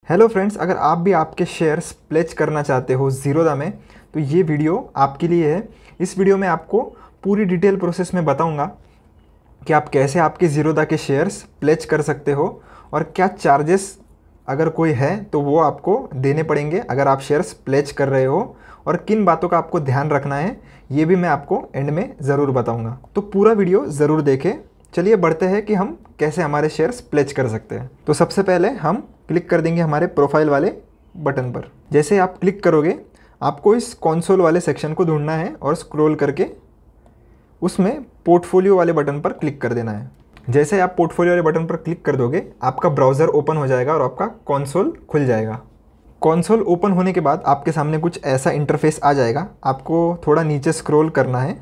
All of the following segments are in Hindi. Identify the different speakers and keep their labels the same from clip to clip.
Speaker 1: हेलो फ्रेंड्स, अगर आप भी आपके शेयर्स प्लेज करना चाहते हो ज़ीरोधा में तो ये वीडियो आपके लिए है। इस वीडियो में आपको पूरी डिटेल प्रोसेस में बताऊंगा कि आप कैसे आपके ज़ीरोधा के शेयर्स प्लेज कर सकते हो और क्या चार्जेस अगर कोई है तो वो आपको देने पड़ेंगे अगर आप शेयर्स प्लेज कर रहे हो, और किन बातों का आपको ध्यान रखना है ये भी मैं आपको एंड में ज़रूर बताऊँगा। तो पूरा वीडियो ज़रूर देखें। चलिए बढ़ते हैं कि हम कैसे हमारे शेयर्स प्लेज कर सकते हैं। तो सबसे पहले हम क्लिक कर देंगे हमारे प्रोफाइल वाले बटन पर। जैसे आप क्लिक करोगे आपको इस कंसोल वाले सेक्शन को ढूंढना है और स्क्रॉल करके उसमें पोर्टफोलियो वाले बटन पर क्लिक कर देना है। जैसे आप पोर्टफोलियो वाले बटन पर क्लिक कर दोगे आपका ब्राउज़र ओपन हो जाएगा और आपका कंसोल खुल जाएगा। कंसोल ओपन होने के बाद आपके सामने कुछ ऐसा इंटरफेस आ जाएगा। आपको थोड़ा नीचे स्क्रॉल करना है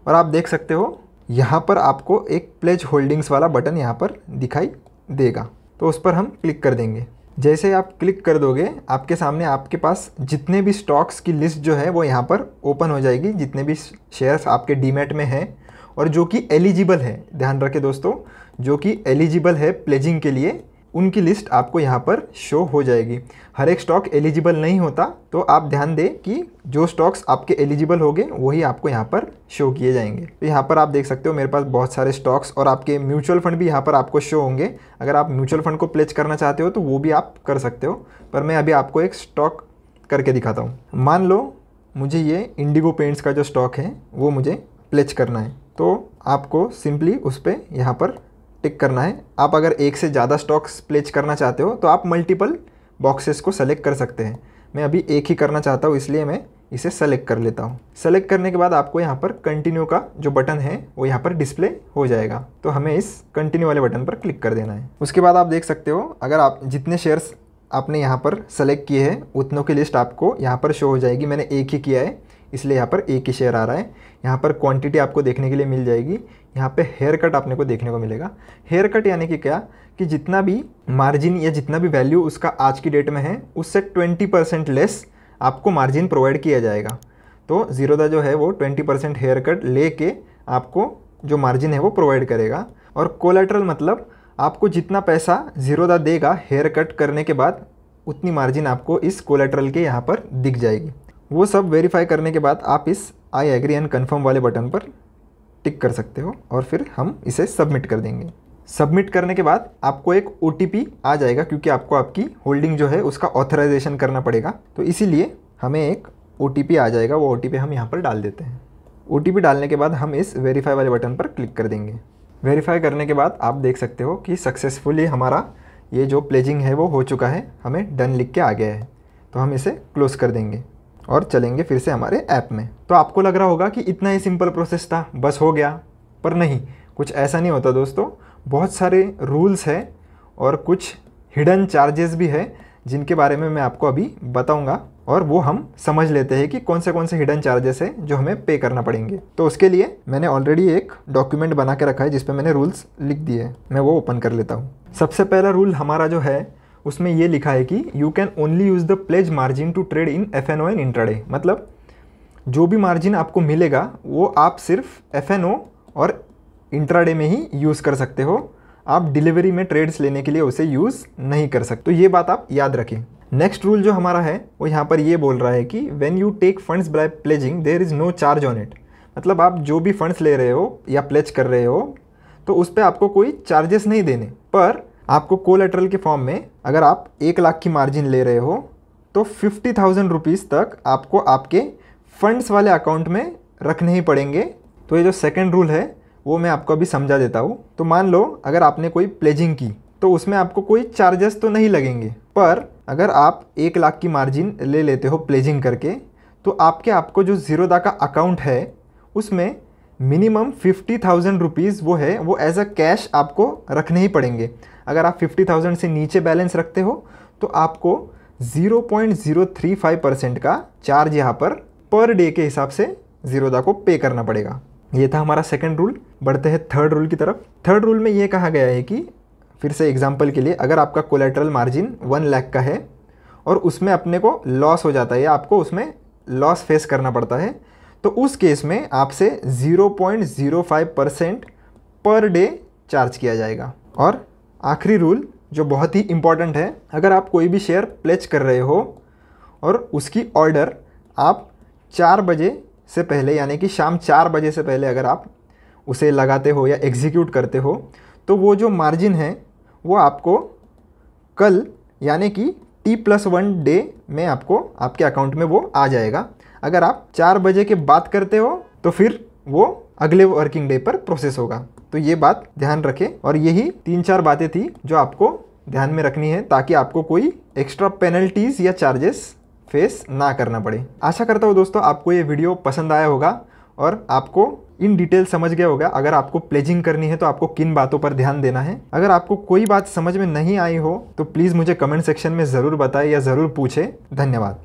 Speaker 1: और आप देख सकते हो यहाँ पर आपको एक प्लेज होल्डिंग्स वाला बटन यहाँ पर दिखाई देगा, तो उस पर हम क्लिक कर देंगे। जैसे आप क्लिक कर दोगे आपके सामने आपके पास जितने भी स्टॉक्स की लिस्ट जो है वो यहाँ पर ओपन हो जाएगी, जितने भी शेयर्स आपके डीमैट में हैं और जो कि एलिजिबल है। ध्यान रखें दोस्तों, जो कि एलिजिबल है प्लेजिंग के लिए उनकी लिस्ट आपको यहाँ पर शो हो जाएगी। हर एक स्टॉक एलिजिबल नहीं होता, तो आप ध्यान दें कि जो स्टॉक्स आपके एलिजिबल होंगे वही आपको यहाँ पर शो किए जाएंगे। तो यहाँ पर आप देख सकते हो मेरे पास बहुत सारे स्टॉक्स और आपके म्यूचुअल फंड भी यहाँ पर आपको शो होंगे। अगर आप म्यूचुअल फंड को प्लेज करना चाहते हो तो वो भी आप कर सकते हो, पर मैं अभी आपको एक स्टॉक करके दिखाता हूँ। मान लो मुझे ये इंडिगो पेंट्स का जो स्टॉक है वो मुझे प्लेज करना है, तो आपको सिंपली उस पर यहाँ पर टिक करना है। आप अगर एक से ज़्यादा स्टॉक्स प्लेज करना चाहते हो तो आप मल्टीपल बॉक्सेस को सेलेक्ट कर सकते हैं। मैं अभी एक ही करना चाहता हूँ इसलिए मैं इसे सेलेक्ट कर लेता हूँ। सेलेक्ट करने के बाद आपको यहाँ पर कंटिन्यू का जो बटन है वो यहाँ पर डिस्प्ले हो जाएगा, तो हमें इस कंटिन्यू वाले बटन पर क्लिक कर देना है। उसके बाद आप देख सकते हो अगर आप जितने शेयर्स आपने यहाँ पर सेलेक्ट किए हैं उतनों की लिस्ट आपको यहाँ पर शो हो जाएगी। मैंने एक ही किया है इसलिए यहाँ पर एक ही शेयर आ रहा है। यहाँ पर क्वांटिटी आपको देखने के लिए मिल जाएगी। यहाँ पे हेयर कट आपने को देखने को मिलेगा। हेयर कट यानी कि क्या कि जितना भी मार्जिन या जितना भी वैल्यू उसका आज की डेट में है उससे 20% लेस आपको मार्जिन प्रोवाइड किया जाएगा। तो ज़ीरोधा जो है वो 20% हेयर कट लेके आपको जो मार्जिन है वो प्रोवाइड करेगा। और कोलैटरल मतलब आपको जितना पैसा ज़ीरोधा देगा हेयर कट करने के बाद उतनी मार्जिन आपको इस कोलैटरल के यहाँ पर दिख जाएगी। वो सब वेरीफाई करने के बाद आप इस आई एग्री एंड कन्फर्म वाले बटन पर टिक कर सकते हो और फिर हम इसे सबमिट कर देंगे। सबमिट करने के बाद आपको एक OTP आ जाएगा, क्योंकि आपको आपकी होल्डिंग जो है उसका ऑथराइजेशन करना पड़ेगा, तो इसीलिए हमें एक OTP आ जाएगा। वो OTP हम यहाँ पर डाल देते हैं। OTP डालने के बाद हम इस वेरीफाई वाले बटन पर क्लिक कर देंगे। वेरीफाई करने के बाद आप देख सकते हो कि सक्सेसफुली हमारा ये जो प्लेजिंग है वो हो चुका है। हमें डन लिख के आ गया है, तो हम इसे क्लोज़ कर देंगे और चलेंगे फिर से हमारे ऐप में। तो आपको लग रहा होगा कि इतना ही सिंपल प्रोसेस था, बस हो गया, पर नहीं, कुछ ऐसा नहीं होता दोस्तों। बहुत सारे रूल्स हैं और कुछ हिडन चार्जेस भी है जिनके बारे में मैं आपको अभी बताऊंगा, और वो हम समझ लेते हैं कि कौन से हिडन चार्जेस हैं जो हमें पे करना पड़ेंगे। तो उसके लिए मैंने ऑलरेडी एक डॉक्यूमेंट बना के रखा है जिस पे मैंने रूल्स लिख दिए हैं। मैं वो ओपन कर लेता हूँ। सबसे पहला रूल हमारा जो है उसमें ये लिखा है कि you can only use the pledge margin to trade in FNO and intraday. मतलब जो भी मार्जिन आपको मिलेगा वो आप सिर्फ FNO और इंट्राडे में ही यूज़ कर सकते हो। आप डिलीवरी में ट्रेड्स लेने के लिए उसे यूज़ नहीं कर सकते, तो ये बात आप याद रखें। नेक्स्ट रूल जो हमारा है वो यहाँ पर ये बोल रहा है कि when you take funds by pledging there is no charge on it. मतलब आप जो भी फंड्स ले रहे हो या प्लेज कर रहे हो तो उस पर आपको कोई चार्जेस नहीं देने, पर आपको कोलैटरल के फॉर्म में अगर आप 1 लाख की मार्जिन ले रहे हो तो 50,000 रुपीज़ तक आपको आपके फंड्स वाले अकाउंट में रखने ही पड़ेंगे। तो ये जो सेकंड रूल है वो मैं आपको अभी समझा देता हूँ। तो मान लो अगर आपने कोई प्लेजिंग की तो उसमें आपको कोई चार्जेस तो नहीं लगेंगे, पर अगर आप 1 लाख की मार्जिन ले लेते हो प्लेजिंग करके तो आपको जो ज़ीरोधा का अकाउंट है उसमें मिनिमम 50,000 रुपीज़ वो है वो एज अ कैश आपको रखने ही पड़ेंगे। अगर आप 50,000 से नीचे बैलेंस रखते हो तो आपको 0.035% का चार्ज यहाँ पर डे के हिसाब से ज़ीरोधा को पे करना पड़ेगा। ये था हमारा सेकंड रूल। बढ़ते हैं थर्ड रूल की तरफ। थर्ड रूल में ये कहा गया है कि फिर से एग्जांपल के लिए अगर आपका कोलैटरल मार्जिन 1 लाख का है और उसमें अपने को लॉस हो जाता है या आपको उसमें लॉस फेस करना पड़ता है, तो उस केस में आपसे 0.05% पर डे चार्ज किया जाएगा। और आखिरी रूल जो बहुत ही इम्पॉर्टेंट है। अगर आप कोई भी शेयर प्लेज कर रहे हो और उसकी ऑर्डर आप 4 बजे से पहले यानी कि शाम 4 बजे से पहले अगर आप उसे लगाते हो या एग्जीक्यूट करते हो तो वो जो मार्जिन है वो आपको कल यानी कि T+1 डे में आपको आपके अकाउंट में वो आ जाएगा। अगर आप 4 बजे के बाद करते हो तो फिर वो अगले वर्किंग डे पर प्रोसेस होगा। तो ये बात ध्यान रखें और यही 3-4 बातें थी जो आपको ध्यान में रखनी है ताकि आपको कोई एक्स्ट्रा पेनल्टीज़ या चार्जेस फेस ना करना पड़े। आशा करता हूँ दोस्तों आपको ये वीडियो पसंद आया होगा और आपको इन डिटेल समझ गया होगा। अगर आपको प्लेजिंग करनी है तो आपको किन बातों पर ध्यान देना है। अगर आपको कोई बात समझ में नहीं आई हो तो प्लीज़ मुझे कमेंट सेक्शन में ज़रूर बताएं या ज़रूर पूछें। धन्यवाद।